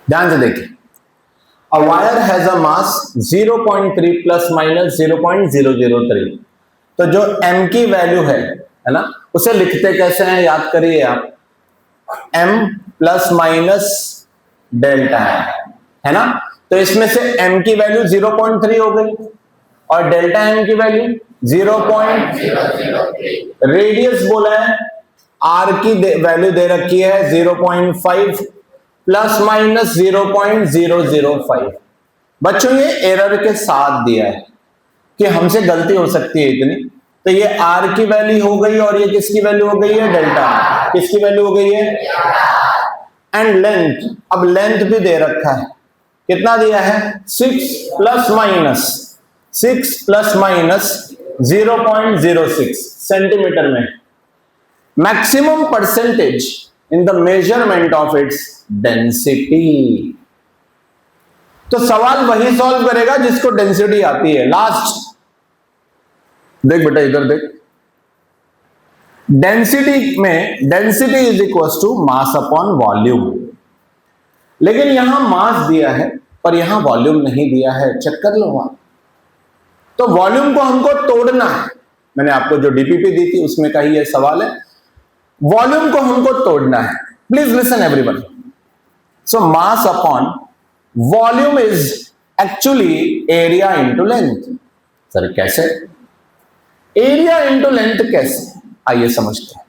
ध्यान से देखिए, a wire has a mass 0.3 plus minus 0.003। तो जो m की वैल्यू है ना, उसे लिखते कैसे हैं, याद करिए आप, m प्लस माइनस डेल्टा है ना। तो इसमें से m की वैल्यू 0.3 हो गई और डेल्टा m की वैल्यू 0.003। रेडियस बोला है, r की वैल्यू दे रखी है 0.5 प्लस माइनस 0.005। बच्चों ये एरर के साथ दिया है कि हमसे गलती हो सकती है इतनी, तो ये r की वैल्यू हो गई और ये किसकी वैल्यू हो गई है, डेल्टा, किसकी वैल्यू हो गई है, एंड लेंथ, अब लेंथ भी दे रखा है, कितना दिया है, 6 प्लस माइनस 0.06 सेंटीमीटर में। Maximum percentage in the measurement of its density. तो सवाल वही सॉल्व करेगा जिसको डेंसिटी आती है। लास्ट देख बेटा, इधर देख, डेंसिटी में density is equal to mass upon volume, लेकिन यहां मास दिया है पर यहां वॉल्यूम नहीं दिया है, चेक कर लो वहां। तो वॉल्यूम को हमको तोड़ना है, मैंने आपको जो डीपीपी दी थी उसमें का ही ये सवाल है, वॉल्यूम को हमको तोड़ना है। Please listen everyone, so mass upon volume is actually area into length. Sir कैसे, एरिया इंटू लेंथ कैसे, आइए समझते हैं।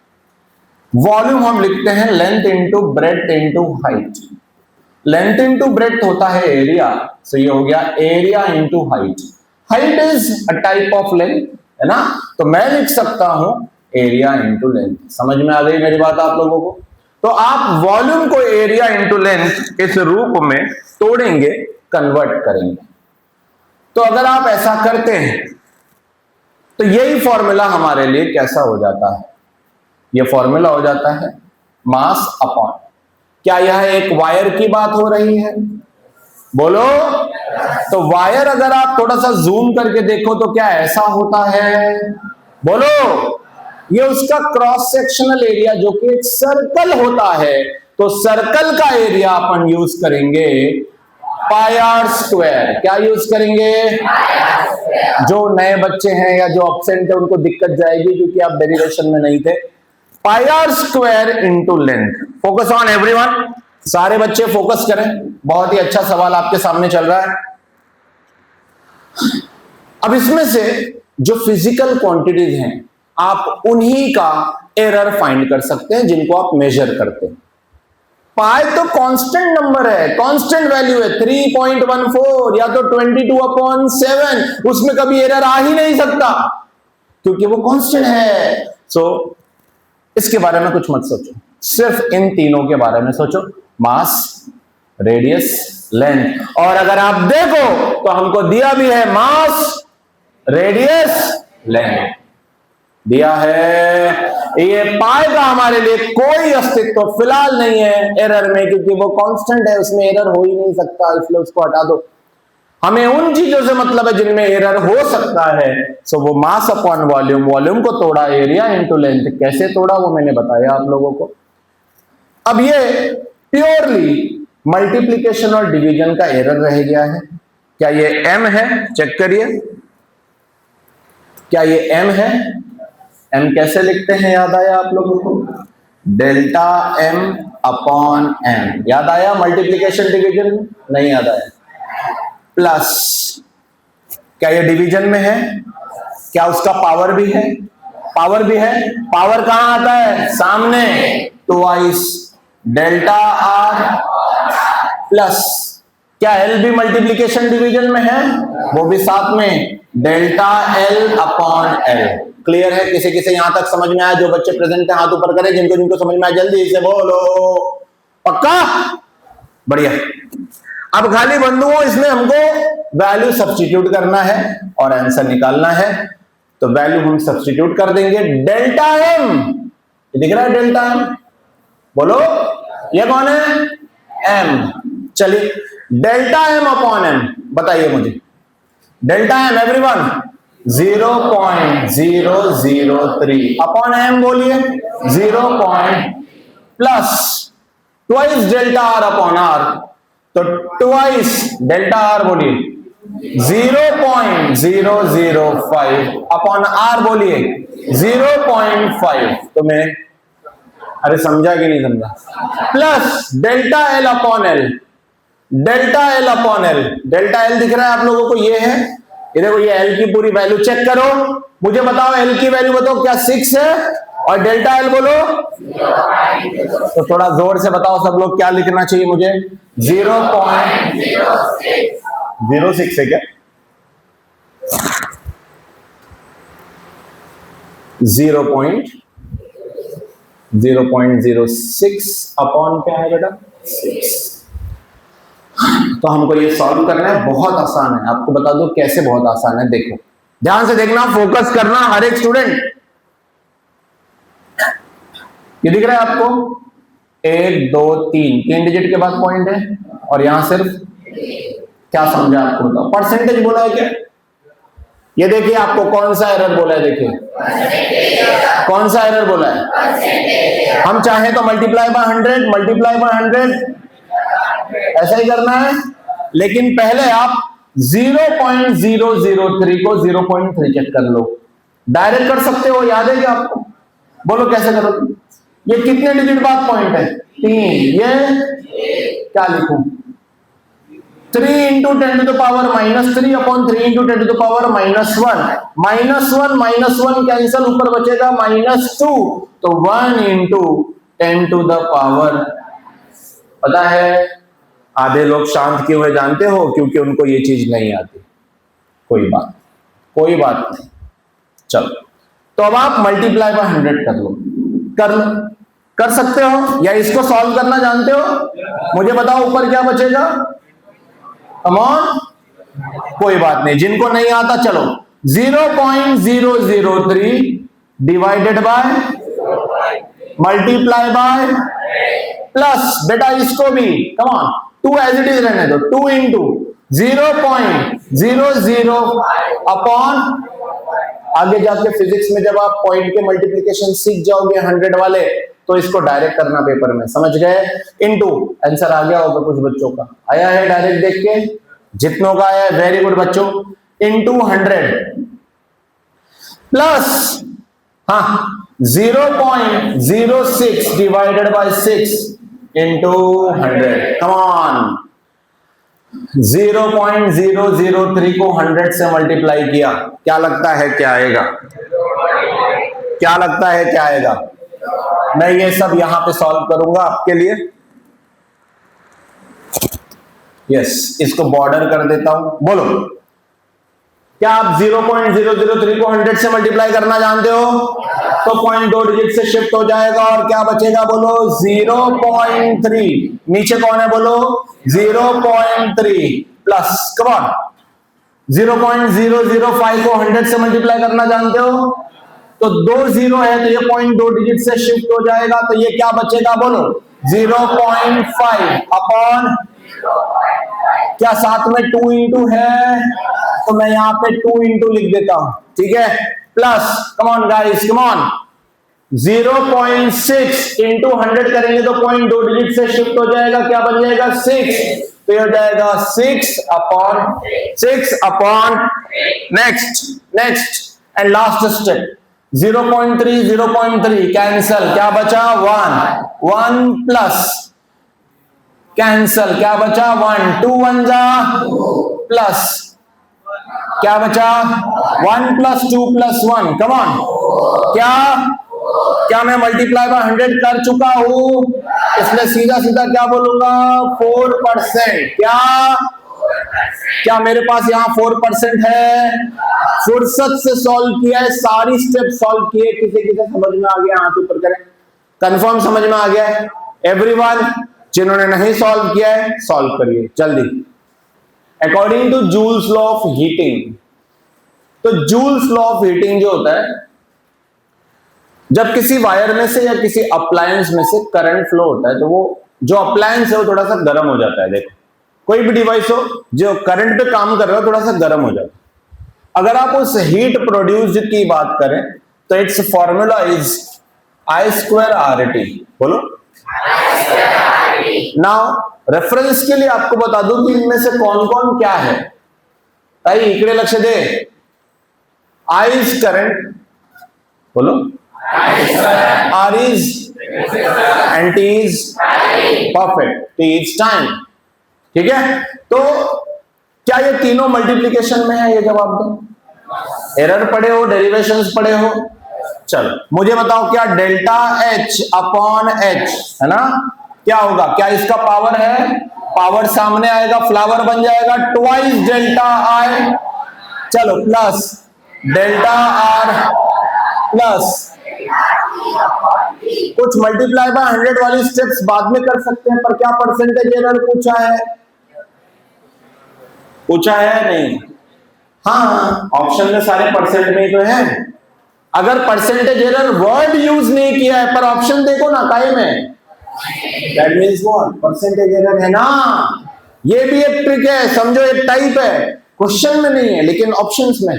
वॉल्यूम हम लिखते हैं length into breadth into height. Length into breadth होता है एरिया, सो ये हो गया area into height. Height is a type of length, है ना, तो मैं लिख सकता हूं एरिया इंटू लेंथ। समझ में आ गई मेरी बात आप लोगों को। तो आप वॉल्यूम को एरिया इंटू लेंथ इस रूप में तोड़ेंगे, कन्वर्ट करेंगे। तो अगर आप ऐसा करते हैं तो यही फॉर्मूला हमारे लिए कैसा हो जाता है, यह फॉर्मूला हो जाता है मास अपॉन, क्या यह एक वायर की बात हो रही है, बोलो। तो वायर अगर आप थोड़ा सा जूम करके देखो तो क्या ऐसा होता है, बोलो। ये उसका क्रॉस सेक्शनल एरिया जो कि एक सर्कल होता है, तो सर्कल का एरिया अपन यूज करेंगे पाई आर स्क्वायर। क्या यूज करेंगे, जो नए बच्चे हैं या जो एब्सेंट है उनको दिक्कत जाएगी क्योंकि आप डेरिवेशन में नहीं थे। Pi r square into length. Focus on everyone, सारे बच्चे फोकस करें, बहुत ही अच्छा सवाल आपके सामने चल रहा है। अब इसमें से जो फिजिकल क्वांटिटीज हैं आप उन्हीं का एरर फाइंड कर सकते हैं जिनको आप मेजर करते हैं। पाई तो कांस्टेंट नंबर है, कांस्टेंट वैल्यू है 3.14 या तो 22/7, उसमें कभी एरर आ ही नहीं सकता क्योंकि वो कांस्टेंट है। सो इसके बारे में कुछ मत सोचो, सिर्फ इन तीनों के बारे में सोचो, मास, रेडियस, लेंथ। और अगर आप देखो तो हमको दिया भी है मास, रेडियस, लेंथ दिया है। ये पाई का हमारे लिए कोई अस्तित्व फिलहाल नहीं है एरर में, क्योंकि वो कांस्टेंट है, उसमें एरर हो ही नहीं सकता, इसलिए उसको हटा दो। हमें उन चीजों से मतलब है जिनमें एरर हो सकता है। सो वो मास अपॉन वॉल्यूम, वॉल्यूम को तोड़ा एरिया इंटू लेंथ। कैसे तोड़ा वो मैंने बताया आप लोगों को। अब ये प्योरली मल्टीप्लीकेशन और डिवीजन का एरर रह गया है। क्या ये m है, चेक करिए, क्या ये m है, m कैसे लिखते हैं याद आया आप लोगों को, डेल्टा m अपॉन m, याद आया मल्टीप्लीकेशन डिवीजन, नहीं याद आया, प्लस, क्या ये डिवीजन में है, क्या उसका पावर भी है, पावर भी है, पावर कहां आता है, सामने, ट्वाइस डेल्टा r प्लस, क्या l भी मल्टीप्लीकेशन डिवीजन में है, वो भी साथ में, delta l upon l। Clear है, किसी किसी यहां तक समझ में आया, जो बच्चे प्रेजेंट है हाथ ऊपर करें, जिनको जिनको समझ में आया जल्दी से बोलो, पक्का, बढ़िया। अब खाली बंधुओं इसमें हमको वैल्यू सब्स्टिट्यूट करना है और आंसर निकालना है। तो वैल्यू हम सब्स्टिट्यूट कर देंगे, डेल्टा m, दिख रहा है डेल्टा m, बोलो ये कौन है, m। चलिए डेल्टा m अपॉन m बताइए मुझे, delta m everyone 0.003 upon m बोलिए 0. Plus twice delta r upon r तो ट्वाइस डेल्टा आर बोलिए 0.005 अपॉन आर बोलिए 0.5। तो मैं अरे समझा कि नहीं समझा? Plus delta L upon L, delta L upon L, delta L दिख रहा है आप लोगों को? ये है, ये देखो, ये एल की पूरी वैल्यू चेक करो, मुझे बताओ एल की वैल्यू बताओ, क्या 6 है? और डेल्टा एल बोलो तो थोड़ा जोर से बताओ सब लोग, क्या लिखना चाहिए मुझे? 0.06 है क्या? 0.06 अपॉन क्या है बेटा? 6। तो हमको ये सॉल्व करना है, बहुत आसान है, आपको बता दो कैसे बहुत आसान है। देखो ध्यान से देखना, फोकस करना हर एक स्टूडेंट। ये दिख रहा है आपको? 1 2 3 डिजिट के बाद पॉइंट है, और यहां सिर्फ क्या समझा आपको बताओ? परसेंटेज बोला है क्या? ये देखिए आपको कौन सा एरर बोला है, देखिए कौन सा एरर बोला है? हम चाहे तो मल्टीप्लाई बाय 100, मल्टीप्लाई बाय 100 ऐसा ही करना है, लेकिन पहले आप 0.003 को 0.3 चेक कर लो। डायरेक्ट कर सकते हो, याद है क्या आपको? बोलो कैसे करोगे? ये कितने डिजिट बाद पॉइंट है? 3। ये क्या लिखूं? 3 into 10 to the power -3 upon 3 into 10 to the power -1। -1 cancel, ऊपर बचेगा -2, तो 1 इंटू 10 टू द पावर। पता है आधे लोग शांत क्यों है जानते हो? क्योंकि उनको ये चीज नहीं आती। कोई बात नहीं, चलो। तो अब आप मल्टीप्लाई बाय 100 कर लो, कर सकते हो, या इसको सॉल्व करना जानते हो? मुझे बताओ ऊपर क्या बचेगा? कमॉन, कोई बात नहीं, जिनको नहीं आता चलो 0.003 divided by multiply by plus, बेटा इसको भी कमॉन 2 एज इट इज रहने दो, 2 इंटू 0.00 अपॉन, आगे जाके फिजिक्स में जब आप पॉइंट के मल्टीप्लिकेशन सीख जाओगे 100 वाले, तो इसको डायरेक्ट करना पेपर में, समझ गए? इनटू, आंसर आ गया होगा कुछ बच्चों का, आया है डायरेक्ट देख के? जितनों का आया है वेरी गुड बच्चों। Into 100 plus 0.06 divided by 6 into 100। Come on, 0.003 को 100 से मल्टीप्लाई किया, क्या लगता है क्या आएगा? क्या लगता है क्या आएगा? मैं ये सब यहां पे सॉल्व करूंगा आपके लिए। यस, इसको बॉर्डर कर देता हूं। बोलो, क्या आप 0.003 को 100 से मल्टीप्लाई करना जानते हो? तो 0.2 डिजिट से शिफ्ट हो जाएगा, और क्या बचेगा? बोलो 0.3। नीचे कौन है? बोलो 0.3 प्लस, कम ऑन, 0.005 को 100 से मल्टीप्लाई करना जानते हो? तो 2 0 है, तो ये 0.2 डिजिट से शिफ्ट हो जाएगा, तो ये क्या बचेगा? बोलो 0.5 अपॉन, क्या साथ में 2 इंटू है? तो मैं यहां पे 2 इंटू लिख देता हूं, ठीक है? Plus, come on guys, come on, 0.6 into 100 करेंगे तो 0.2 डिजिट से शिफ्ट हो जाएगा, क्या बन जाएगा? 6। तो ये हो जाएगा 6 upon next and last step 0.3 cancel, क्या बचा? 1 प्लस कैंसल, क्या बचा? 1 2 1 जा प्लस, क्या बचा? 1 प्लस 2 प्लस 1। कम ऑन, क्या मैं मल्टीप्लाई बाय 100 कर चुका हूं? इसलिए सीधा सीधा क्या बोलूंगा? 4%। क्या मेरे पास यहां 4% है? फुर्सत से सॉल्व किया है, सारी स्टेप सॉल्व किए। किसी समझ में आ गया? हाथ ऊपर करें, कंफर्म समझ में आ गया है एवरीवन? जिन्होंने नहीं सॉल्व किया है सॉल्व करिए जल्दी। According to Joule's law of heating, तो जूल्स लॉ ऑफ हीटिंग जो होता है, जब किसी वायर में से या किसी अप्लायंस में से करंट फ्लो होता है, तो वो जो अप्लायंस है वो थोड़ा सा गर्म हो जाता है। देखो, कोई भी डिवाइस हो जो करंट पे काम कर रहा है, थोड़ा सा गर्म हो जाता है। अगर आप उस हीट प्रोड्यूस्ड की बात करें तो it's formula is I² RT। बोलो नाउ, रेफरेंस के लिए आपको बता दूं कि इनमें से कौन कौन क्या है। ताई इकडे लक्ष दे। आई इज करंट, बोलो। R is and T is perfect, T is time. ठीक है, तो क्या ये तीनों मल्टीप्लीकेशन में है? ये जवाब दो। एरर पढ़े हो, डेरिवेशंस पढ़े हो? चलो मुझे बताओ, क्या डेल्टा एच अपॉन एच है ना, क्या होगा? क्या इसका पावर है? पावर सामने आएगा, फ्लावर बन जाएगा ट्वाइस डेल्टा आई। चलो प्लस डेल्टा आर प्लस कुछ मल्टीप्लाई बाय 100 वाली स्टेप्स बाद में कर सकते हैं, पर क्या परसेंटेज एरर पूछा है? पूछा है नहीं? हाँ, ऑप्शन में सारे परसेंट में ही तो है। अगर परसेंटेज एरर वर्ड यूज नहीं किया है पर ऑप्शन देखो ना काय में, that means what? Percentage error है ना। ये भी एक ट्रिक है, समझो, एक टाइप है, क्वेश्चन में नहीं है लेकिन ऑप्शंस में।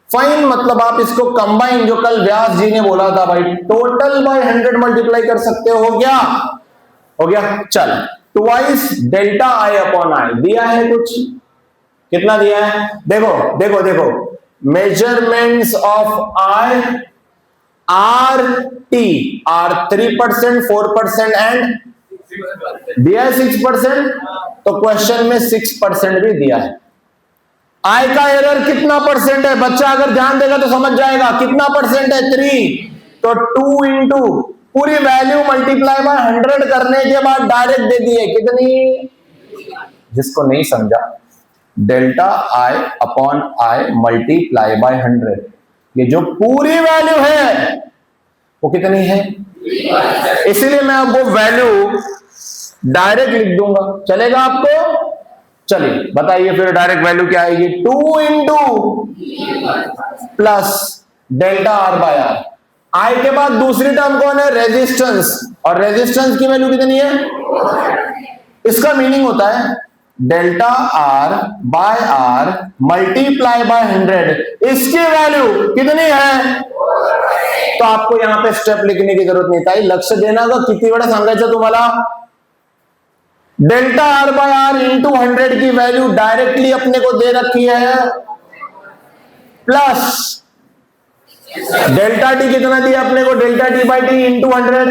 फाइन, मतलब आप इसको कंबाइन, जो कल व्यास जी ने बोला था भाई, टोटल बाय 100 मल्टीप्लाई कर सकते हो। हो गया? हो गया। चल, twice delta I upon I दिया है कुछ, कितना दिया है? देखो देखो देखो, measurements of I R T R 3%, 4% and दिया है 6%। तो क्वेश्चन में 6% भी दिया है। आई का एरर कितना परसेंट है? बच्चा अगर ध्यान देगा तो समझ जाएगा कितना परसेंट है। 3, तो 2 इंटू पूरी वैल्यू मल्टीप्लाई बाय 100 करने के बाद डायरेक्ट दे दिए कितनी। जिसको नहीं समझा, delta I upon I multiply by 100, ये जो पूरी वैल्यू है वो कितनी है? इसीलिए मैं अब वो वैल्यू डायरेक्ट लिख दूंगा, चलेगा आपको? चलिए बताइए फिर डायरेक्ट वैल्यू क्या आएगी? 2 into plus delta are by r. आई के बाद दूसरी टर्म कौन है? रेजिस्टेंस, और रेजिस्टेंस की वैल्यू कितनी है? इसका मीनिंग होता है delta are by R multiply by 100, इसकी वैल्यू कितनी है? तो आपको यहां पे स्टेप लिखने की जरूरत नहीं था, लक्ष देना का कितनी बड़ा सांगायचं तुम्हाला। Delta are by R into 100 की वैल्यू डायरेक्टली अपने को दे रखी है, प्लस डेल्टा टी कितना दिया अपने को? Delta T by T into 100।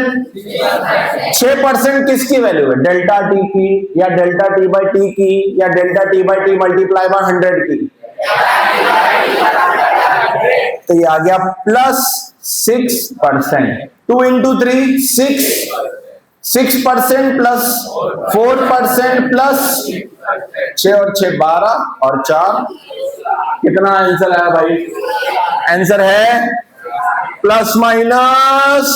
6% किसकी वैल्यू है? डेल्टा टी की, या डेल्टा टी बाई टी की, या delta T by T multiply by 100 की। तो ये आ गया प्लस 6%। 2 इंटू 3 6% प्लस 4% प्लस 6 और 6 12 और 4 कितना आंसर है भाई? आंसर है प्लस माइनस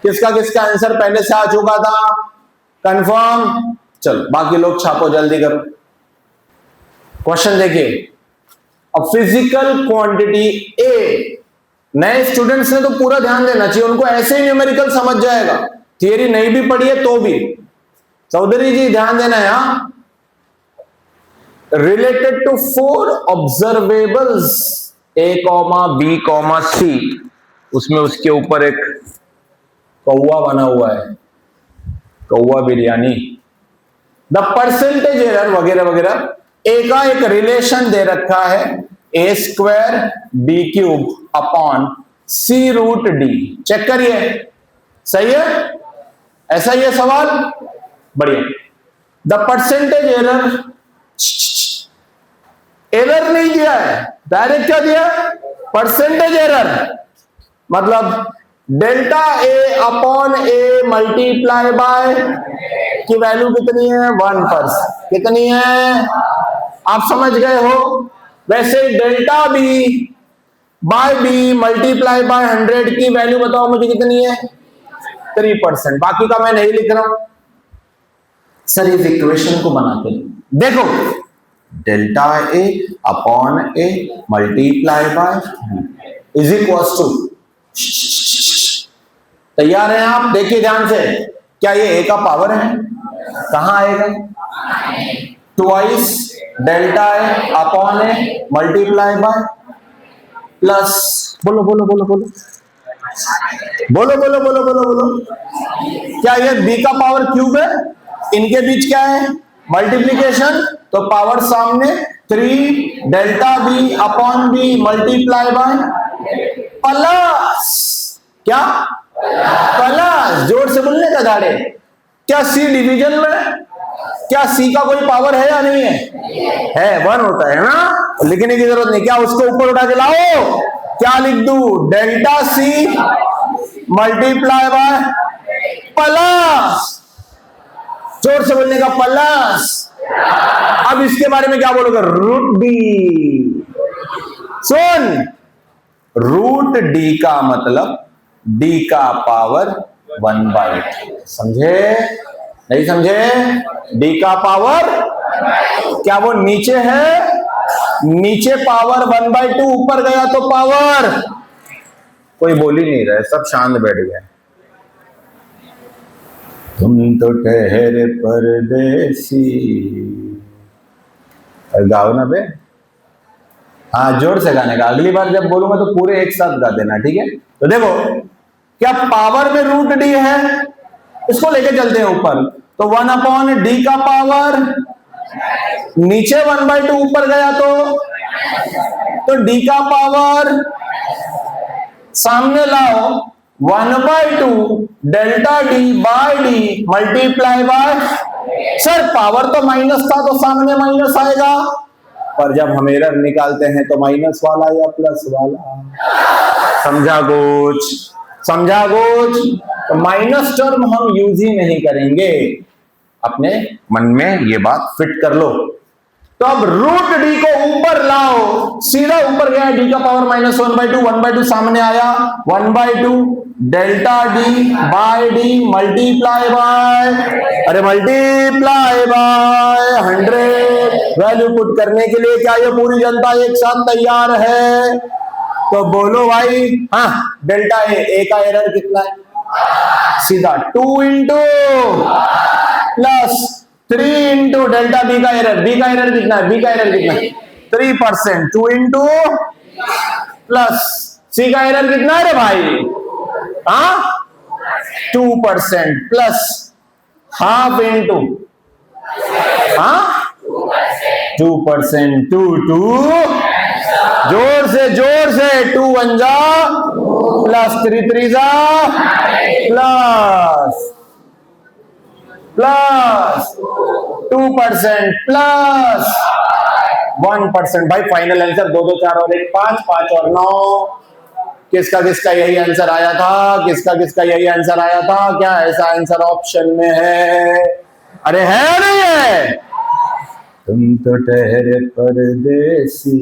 किसका किसका आंसर पहले से आ चुका था? कंफर्म। चलो बाकी लोग छापो, जल्दी करो। क्वेश्चन देखिए, अब फिजिकल क्वांटिटी ए, नए स्टूडेंट्स ने तो पूरा ध्यान देना चाहिए, उनको ऐसे ही न्यूमेरिकल समझ जाएगा। थियरी नहीं भी पढ़ी है तो भी, चौधरी जी ध्यान देना है। यहां related to 4 observables A, B, C, उसमें उसके ऊपर एक कौवा बना हुआ है, कौवा बिरयानी। द परसेंटेज एरर वगैरह वगैरह, ए का एक रिलेशन दे रखा है, A² B³ upon C√D। Check करिए, सही है? ऐसा ही है सवाल, बढ़िया। द परसेंटेज एरर, एरर नहीं दिया है, डायरेक्ट क्या दिया? Percentage error. मतलब delta A upon A multiply by की वैल्यू कितनी है? 1%। कितनी है? आप समझ गए हो? वैसे delta B by B multiply by 100 की वैल्यू बताओ मुझे कितनी है? 3%। बाकी का मैं नहीं लिख रहा हूं सर, इस इक्वेशन को बनाते देखो, delta A upon A multiply by is equals to, तैयार हैं आप? देखिए ध्यान से, क्या ये ए का पावर है? कहां आएगा? Twice delta A upon A multiply by plus, बोलो बोलो बोलो बोलो बोलो बोलो बोलो बोलो बोलो, क्या ये बी का पावर क्यूब है? इनके बीच क्या है, मल्टीप्लीकेशन, तो पावर सामने 3 delta B upon B multiply by plus क्या, प्लस, जोर से बोलने का दाड़े, क्या सी डिवीजन में, क्या सी का कोई पावर है या नहीं है 1 होता है ना, लिखने की जरूरत नहीं, क्या उसको ऊपर उठा के लाओ, क्या लिख दू, delta C multiply by plus, जोर से बोलने का प्लस। अब इसके बारे में क्या बोलोगे, रूट डी। सुन, रूट डी का मतलब डी का पावर 1/2, समझे नहीं समझे, डी का पावर, क्या वो नीचे है, नीचे पावर 1/2, ऊपर गया तो पावर, कोई बोल ही नहीं रहे, सब शांत बैठ गए। तुम तो ठहरे परदेसी, गाओ ना बे, हाँ जोर से गाने का, अगली बार जब बोलूंगा तो पूरे एक साथ गा देना, ठीक है। तो देखो क्या पावर में रूट डी है, इसको लेके चलते हैं ऊपर, तो 1/d का पावर, नीचे 1/2, ऊपर गया तो d का पावर, सामने लाओ 1/2 delta D by D multiply by, sir power तो माइनस था तो सामने माइनस आएगा, पर जब हम एरर निकालते हैं तो माइनस वाला या प्लस वाला, समझा कुछ, समझा कुछ, तो माइनस टर्म हम यूज ही नहीं करेंगे, अपने मन में ये बात फिट कर लो। तो अब रूट डी को ऊपर लाओ, सीधा ऊपर गया, डी का पावर -1/2, 1/2 सामने आया, 1/2 delta D by D multiply by, अरे मल्टीप्लाई बाय 100, वैल्यू पुट करने के लिए क्या ये पूरी जनता एक साथ तैयार है, तो बोलो भाई, हाँ डेल्टा ए का एरर कितना है, सीधा 2 into plus 3 into delta B का एरर, बी का एरर कितना है, बी का एरर कितना है 3%, 2 इंटू प्लस सी का एरर कितना है रे भाई, हाँ 2% प्लस हाफ इंटू, हाँ 2%, 2 जोर से 2 1 जा प्लस 3 3 जा प्लस 2% प्लस 1%, भाई फाइनल आंसर 2 2 4 और 1 5 5 और 9, किसका किसका यही आंसर आया था, किसका किसका यही आंसर आया था, क्या ऐसा आंसर ऑप्शन में है, अरे है नहीं है, तुम तो ठहरे परदेसी,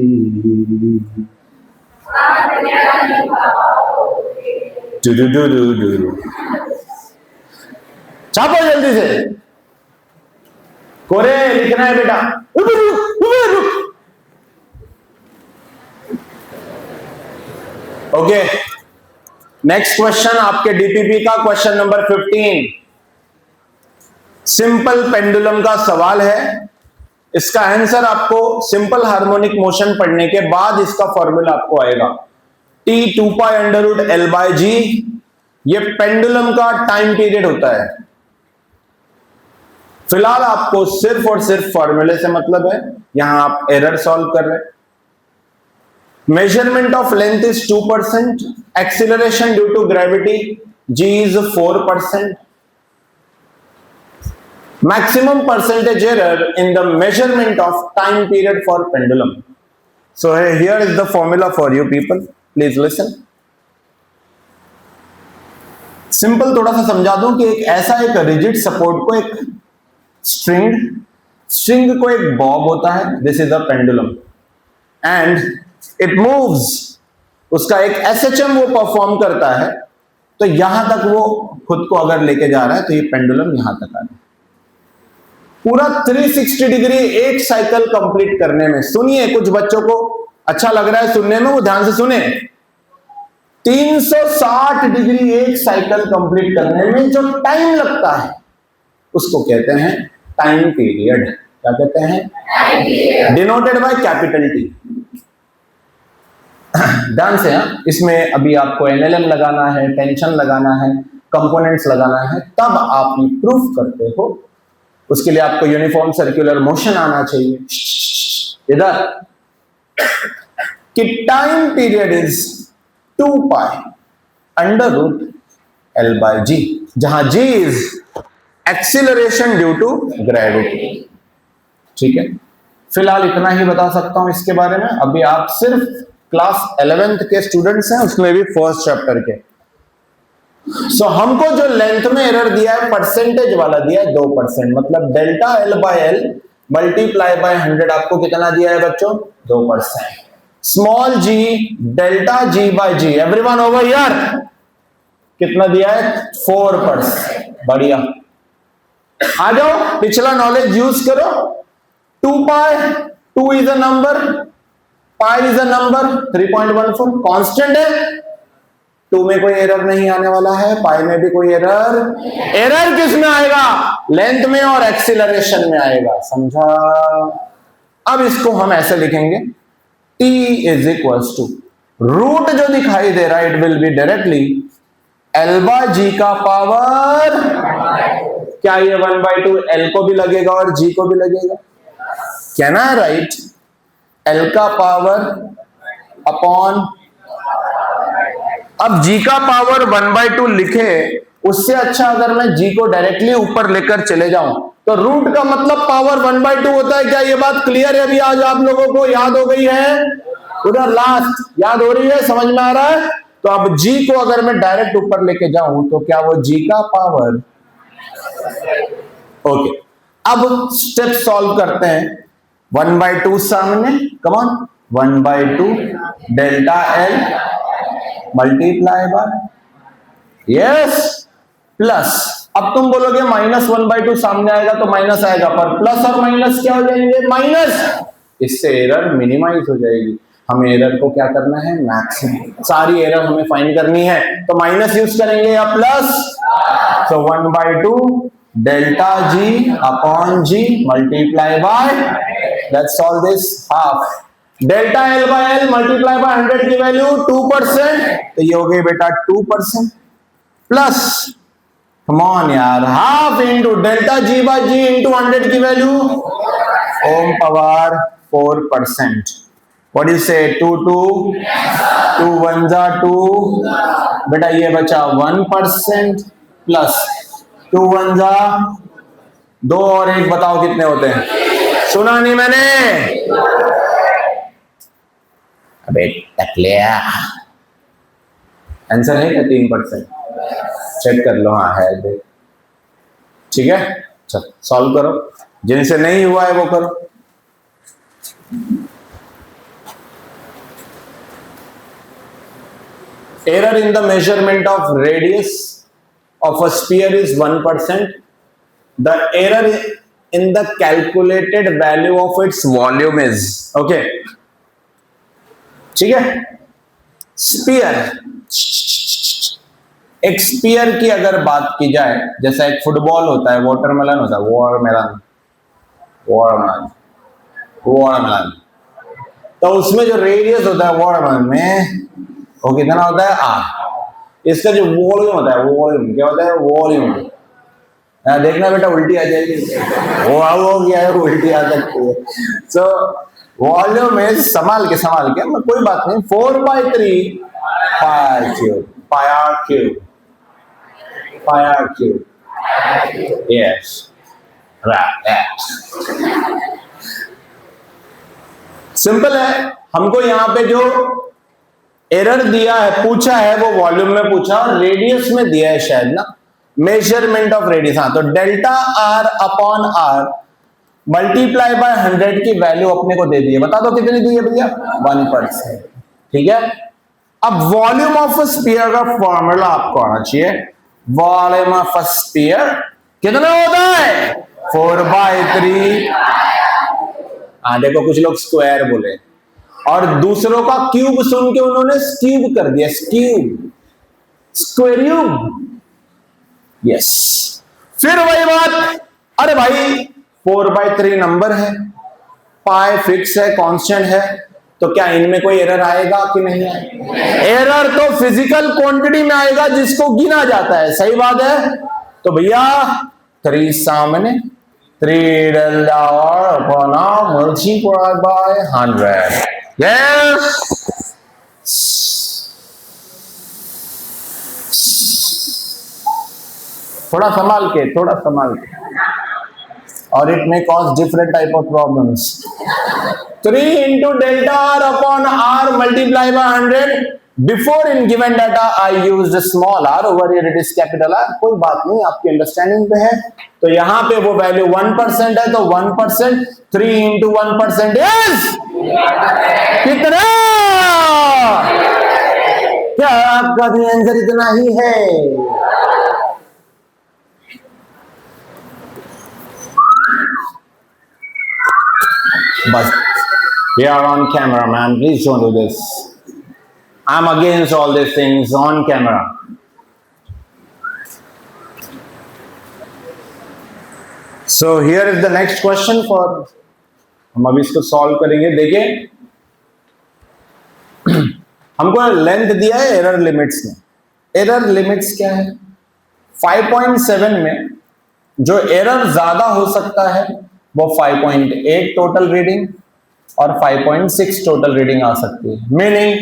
छापो जल्दी से, कोरे लिखना है बेटा, रुक। ओके, नेक्स्ट क्वेश्चन आपके डीपीपी का क्वेश्चन नंबर 15, सिंपल पेंडुलम का सवाल है। इसका आंसर आपको सिंपल हार्मोनिक मोशन पढ़ने के बाद इसका फॉर्मूला आपको आएगा, T2π√L/G, ये पेंडुलम का टाइम पीरियड होता है। फिलहाल आपको सिर्फ और सिर्फ फॉर्मूले से मतलब है, यहां आप एरर सॉल्व कर रहे हैं। Measurement of length is 2%, acceleration due to gravity g is 4%, maximum percentage error in the measurement of time period for pendulum. So here is the formula for you people, please listen. Simple थोड़ा सा समझा दूं कि एक ऐसा एक rigid support को एक स्ट्रिंग को एक बॉब होता है, this is a pendulum and it moves, उसका एक एसएचएम वो परफॉर्म करता है, तो यहां तक वो खुद को अगर लेके जा रहा है तो ये पेंडुलम यहां तक आ रहा है, पूरा 360 डिग्री एक साइकिल कंप्लीट करने में। सुनिए, कुछ बच्चों को अच्छा लग रहा है सुनने में, वो ध्यान से सुने, 360 डिग्री एक साइकिल कंप्लीट करने में जो टाइम लगता है उसको कहते हैं टाइम पीरियड। क्या कहते हैं? Denoted by capital T. ध्यान से, हाँ, इसमें अभी आपको एनएलएम लगाना है, टेंशन लगाना है, कंपोनेंट्स लगाना है, तब आप ये प्रूफ करते हो उसके लिए आपको यूनिफॉर्म सर्कुलर मोशन आना चाहिए। इधर कि time period is 2 pi under root L by G, जहां G is acceleration due to gravity. ठीक है, फिलहाल इतना ही बता सकता हूं इसके बारे में। अभी आप सिर्फ क्लास 11th के स्टूडेंट्स हैं, उसमें भी फर्स्ट चैप्टर के। सो हमको जो लेंथ में एरर दिया है परसेंटेज वाला दिया है 2%, मतलब delta L by L multiply by 100 आपको कितना दिया है बच्चों? 2%। Small g delta G by G, everyone over here, कितना दिया है? 4%। बढ़िया, आ जाओ पिछला नॉलेज यूज करो। 2 पाई, 2 is a number, pi is a number, 3.14 constant है। 2 में कोई एरर नहीं आने वाला है, पाई में भी कोई एरर। एरर किस में आएगा? लेंथ में और एक्सीलरेशन में आएगा, समझा? अब इसको हम ऐसे लिखेंगे, t is equal to root जो दिखाई दे रहा है it will be directly L by G का पावर, क्या ये 1/2 L को भी लगेगा और G को भी लगेगा? क्या ना, राइट? L का पावर अपॉन, अब G का पावर 1/2 लिखे, उससे अच्छा अगर मैं G को डायरेक्टली ऊपर लेकर चले जाऊं तो रूट का मतलब पावर 1/2 होता है। क्या ये बात क्लियर है? अभी आज आप लोगों को याद हो गई है? उधर लास्ट याद हो रही है, समझ में आ रहा है? तो अब G को अगर मैं डायरेक्ट ऊपर लेके जाऊं तो क्या वो G का पावर, ओके। अब स्टेप सॉल्व करते हैं। 1/2 सामने, come on, 1/2 delta L multiply by, yes, plus, अब तुम बोलोगे -1/2 सामने आएगा तो माइनस आएगा, पर प्लस और माइनस क्या हो जाएंगे? माइनस। इससे एरर मिनिमाइज हो जाएगी। हमें एरर को क्या करना है? मैक्सिमम। सारी एरर हमें फाइंड करनी है, तो माइनस यूज करेंगे या plus? So 1/2 delta G upon G multiply by, let's solve this, half delta L by L multiply by 100 की वैल्यू 2%, तो ये हो गई बेटा 2%, प्लस, कम ऑन यार, half into delta G by G into 100 की वैल्यू ओम power 4%। What do you say? 2 1 जा 2, बेटा ये बचा 1% प्लस 2 1 जा 2 और 1, बताओ कितने होते हैं? सुना नहीं मैंने? अबे टकलिया, आंसर है क्या? 3%। चेक कर लो, हाँ है, ठीक है। चल सॉल्व करो, जिनसे नहीं हुआ है वो करो। Error in the measurement of radius of a sphere is 1%. The error in the calculated value of its volume is, okay, ठीक है। स्पीयर, एक स्पीयर की अगर बात की जाए, जैसा एक फुटबॉल होता है, वाटरमेलन होता है, वाटरमेलन, तो उसमें जो रेडियस होता है वाटरमेलन में वो कितना होता है? R। इसका जो वॉल्यूम होता है, वॉल्यूम क्या होता है? वॉल्यूम। देखना बेटा उल्टी आ जाएगी, वो हो गया है, उल्टी आ सकती है। सो वॉल्यूम में संभाल के कोई बात नहीं, 4/3 पाई r cube, yes, right, simple है। हमको यहाँ पे जो एरर दिया है, पूछा है, वो वॉल्यूम में पूछा और रेडियस में दिया है शायद ना, मेजरमेंट ऑफ रेडियस। हाँ, तो delta R upon R multiply by 100 की वैल्यू अपने को दे दी है। बता दो कितनी दी है भैया? 1%। ठीक है। अब वॉल्यूम ऑफ अ स्फीयर का फॉर्मूला आपको आना चाहिए। वॉल्यूम ऑफ अ स्फीयर कितना होता है? 4/3। हाँ देखो, कुछ लोग स्क्वायर बोले और दूसरों का क्यूब सुन के उन्होंने स्क्यूब कर दिया, स्क्वेरियम। यस, फिर वही बात, अरे भाई 4/3 नंबर है, पाई फिक्स है, कांस्टेंट है, तो क्या इनमें कोई एरर आएगा कि नहीं आएगा? एरर तो फिजिकल क्वांटिटी में आएगा जिसको गिना जाता है, सही बात है। तो भैया 3 सामने 3 delta r upon r multiplied by 100. Yes. थोड़ा संभाल के और it may cause different type of problems. 3 into delta r upon r multiplied by 100. Before in given data I used small r, over here it is capital R. कोई बात नहीं, आपकी understanding पे है. तो यहां पे वो वैल्यू 1% है, तो 1%, 3 into 1% is कितना? क्या आपका भी आंसर इतना ही है? बस, we are on camera, man. Please don't do this. I'm against all these things on camera. So here is the next question for, हम अभी इसको सॉल्व करेंगे. देखिए, हमको लेंथ दिया है एरर लिमिट्स में. एरर लिमिट्स क्या है? 5.7 में जो एरर ज्यादा हो सकता है वो 5.8 टोटल रीडिंग और 5.6 टोटल रीडिंग आ सकती है. मीनिंग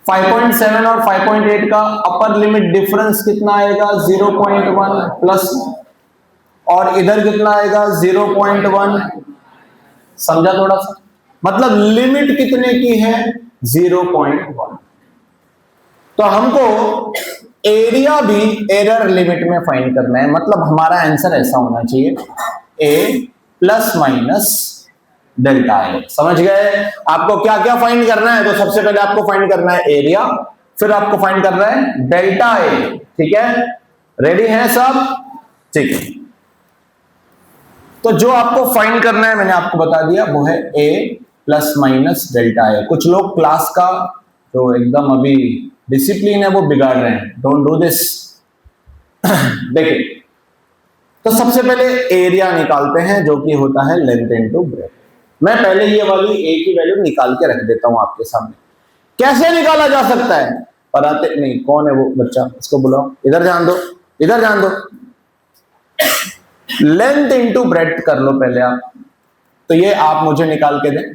5.7 और 5.8 का अपर लिमिट डिफरेंस कितना आएगा? 0.1 प्लस, और इधर कितना आएगा? 0.1. समझा थोड़ा सा? मतलब लिमिट कितने की है? 0.1. तो हमको एरिया भी एरर लिमिट में फाइंड करना है. मतलब हमारा आंसर ऐसा होना चाहिए, ए प्लस माइनस डेल्टा ए. समझ गए? आपको क्या क्या फाइंड करना है? तो सबसे पहले आपको फाइंड करना है एरिया, फिर आपको फाइंड करना है डेल्टा ए. ठीक है? रेडी हैं सब? ठीक है. तो जो आपको फाइंड करना है मैंने आपको बता दिया, वो है ए प्लस माइनस डेल्टा ए. कुछ लोग क्लास का जो एकदम अभी डिसिप्लिन है वो बिगाड़ रहे हैं. Don't do this. देखिए, तो सबसे पहले एरिया निकालते हैं, जो कि होता है लेंथ इनटू ब्रेड्थ. मैं पहले ये वाली ए की वैल्यू निकाल के रख देता हूं आपके सामने. कैसे निकाला जा सकता है? पढ़ाते नहीं. कौन है वो बच्चा? इसको बुलाओ. इधर ध्यान दो, इधर ध्यान दो. लेंथ इनटू ब्रेड्थ कर लो पहले आप. तो ये आप मुझे निकाल के दें.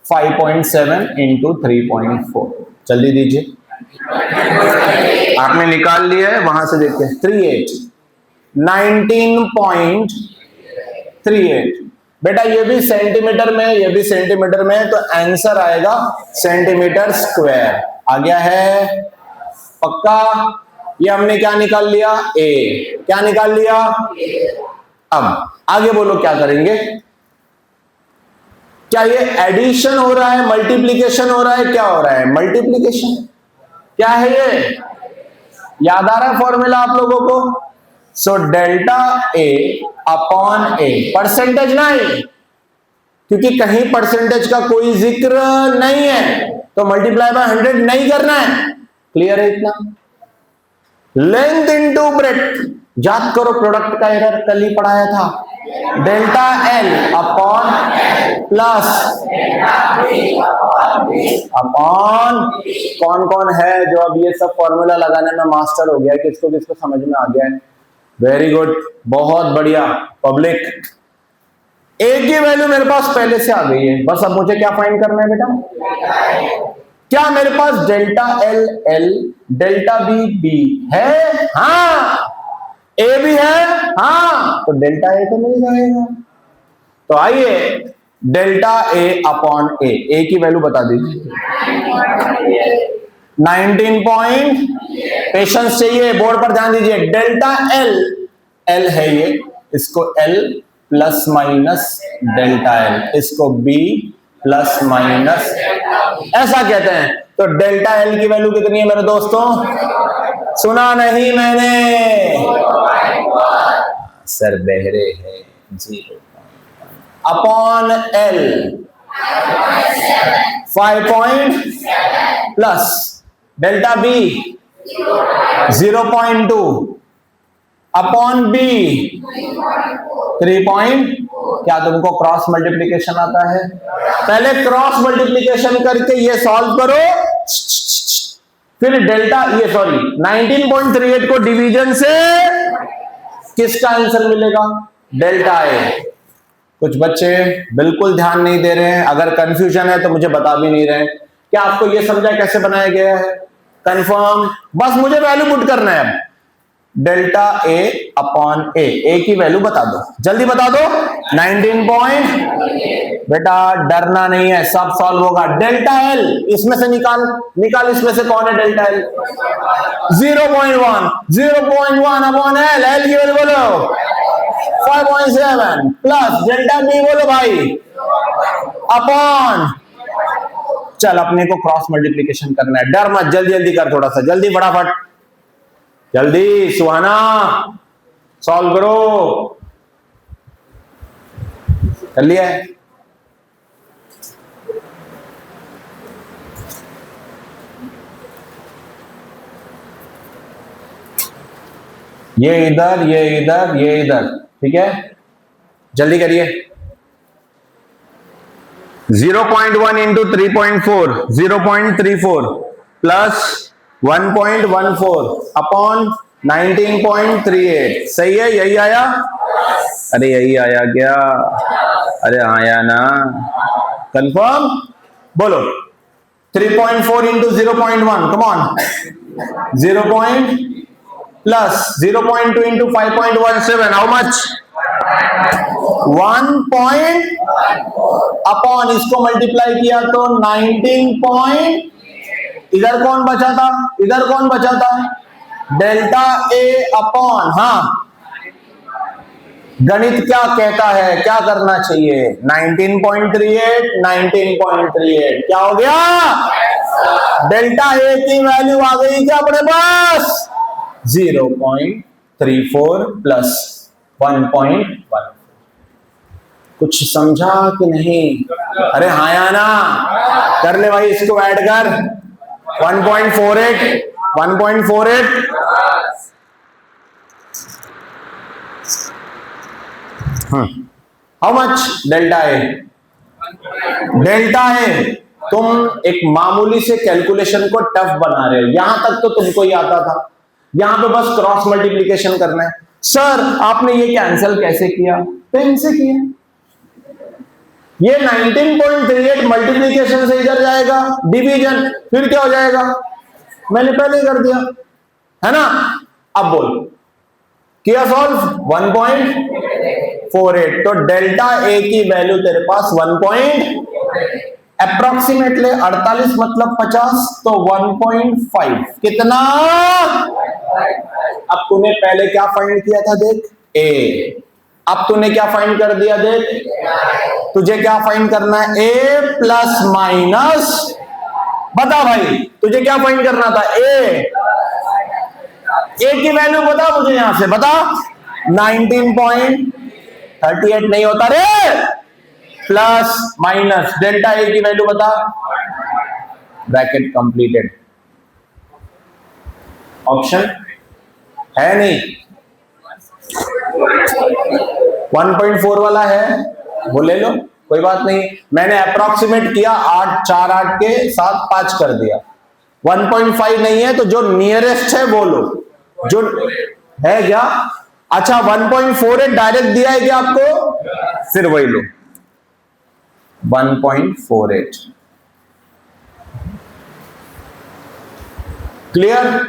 5.7 इंटू 3.4. जल्दी दीजिए. आपने निकाल लिया है, वहां से देखते हैं. 19.38. बेटा ये भी सेंटीमीटर में, ये भी सेंटीमीटर में, तो आंसर आएगा सेंटीमीटर स्क्वायर. आ गया है? पक्का? ये हमने क्या निकाल लिया? ए. क्या निकाल लिया? अब आगे बोलो क्या करेंगे? क्या ये एडिशन हो रहा है, मल्टीप्लीकेशन हो रहा है? क्या हो रहा है? मल्टीप्लीकेशन. क्या है ये? याद आ रहा है फॉर्मूला आप लोगों को? So delta A upon A. Percentage नहीं, क्योंकि कहीं परसेंटेज का कोई जिक्र नहीं है, तो मल्टीप्लाई बाय 100 नहीं करना है. क्लियर है इतना? Length into breadth. याद करो, प्रोडक्ट का एरर कल ही पढ़ाया था. Delta L upon plus upon. कौन कौन है जो अब ये सब फॉर्मूला लगाने में मास्टर हो गया है? किसको किसको समझ में आ गया है? वेरी गुड, बहुत बढ़िया. पब्लिक, ए की वैल्यू मेरे पास पहले से आ गई है. बस अब मुझे क्या फाइंड करना है बेटा? क्या मेरे पास delta L L, delta B B है? हाँ. ए भी है? हाँ. तो डेल्टा ए तो मिल जाएगा. तो आइए, डेल्टा ए अपॉन ए. ए की वैल्यू बता दीजिए. 19 पॉइंट. पेशेंस चाहिए, बोर्ड पर ध्यान दीजिए. डेल्टा एल, एल है ये, इसको L plus minus delta L, इसको बी प्लस माइनस, ऐसा कहते हैं. तो डेल्टा एल की वैल्यू कितनी है मेरे दोस्तों? सुना नहीं मैंने? सर बहरे है. 0 upon L 5 plus delta B 0.2 upon B 3. क्या तुमको क्रॉस मल्टीप्लीकेशन आता है? पहले क्रॉस मल्टीप्लीकेशन करके ये सॉल्व करो, फिर डेल्टा, ये सॉरी 19.38 को डिवीजन से किसका आंसर मिलेगा? Delta A. कुछ बच्चे बिल्कुल ध्यान नहीं दे रहे हैं, अगर कंफ्यूजन है तो मुझे बता भी नहीं रहे। क्या आपको यह समझा कैसे बनाया गया है? कंफर्म, बस मुझे वैल्यू पुट करना है। अब डेल्टा ए अपॉन ए की वैल्यू बता दो, जल्दी बता दो। 19 पॉइंट, बेटा डरना नहीं है, सब सॉल्व होगा। डेल्टा एल इसमें से निकाल, इसमें से कौन है delta L? 0.1 upon L, L की वैल्यू बोलो 5.7 प्लस डेल्टा बी बोलो भाई अपॉन, चल अपने को क्रॉस मल्टीप्लीकेशन करना है, डर मत, जल्दी जल्दी कर, थोड़ा सा जल्दी, फटाफट जल्दी। सुहाना सॉल्व करो, कर लिया है? ये इधर, ये इधर, ये इधर, ठीक है, जल्दी करिए। 0.1 इंटू 3.4 0.34 प्लस 1.14 अपॉन 19.38, सही है? यही आया? अरे यही आया क्या? अरे आया ना, कंफर्म बोलो। 3.4 into 0.1, come on, 0. Plus 0.2 into 5.17, how much? 1. Upon इसको मल्टीप्लाई किया तो 19. इधर कौन बचा था? इधर कौन बचा था? डेल्टा ए अपॉन, हाँ गणित क्या कहता है, क्या करना चाहिए? 19.38 19.38 क्या हो गया? डेल्टा ए की वैल्यू आ गई क्या अपने पास? 0.34 प्लस 1.1। कुछ समझा कि नहीं? अरे हाँ या ना, कर ले भाई, इसको ऐड कर। 1.48 how much? Delta A, delta A. तुम एक मामूली से कैलकुलेशन को टफ बना रहे हो, यहां तक तो तुमको ही आता था, यहां पे बस क्रॉस मल्टीप्लीकेशन करना है। सर आपने ये कैंसिल कैसे किया? पेन से किया। ये 19.38 मल्टीप्लीकेशन से इधर जाएगा, डिवीजन, फिर क्या हो जाएगा? मैंने पहले कर दिया है ना। अब बोल, किया सॉल्व? 1.48, तो डेल्टा ए की वैल्यू तेरे पास 1. अप्रोक्सीमेटली 48 मतलब 50, तो 1.5 कितना? अब तूने पहले क्या फाइंड किया था देख, ए, अब तूने क्या फाइंड कर दिया देख, तुझे क्या फाइंड करना है? ए प्लस माइनस, बता भाई तुझे क्या फाइंड करना था? ए की वैल्यू बता मुझे, यहां से बता। 19.38 नहीं होता रे, प्लस माइनस डेल्टा ए की वैल्यू बता, ब्रैकेट कंप्लीटेड। ऑप्शन है नहीं, 1.4 वाला है वो ले लो, कोई बात नहीं। मैंने अप्रोक्सीमेट किया, 8 4 8 के साथ 5 कर दिया। 1.5 नहीं है तो जो नियरेस्ट है वो लो, जो है क्या? अच्छा 1.48 डायरेक्ट दिया है क्या आपको? फिर वही लो, 1.48। क्लियर?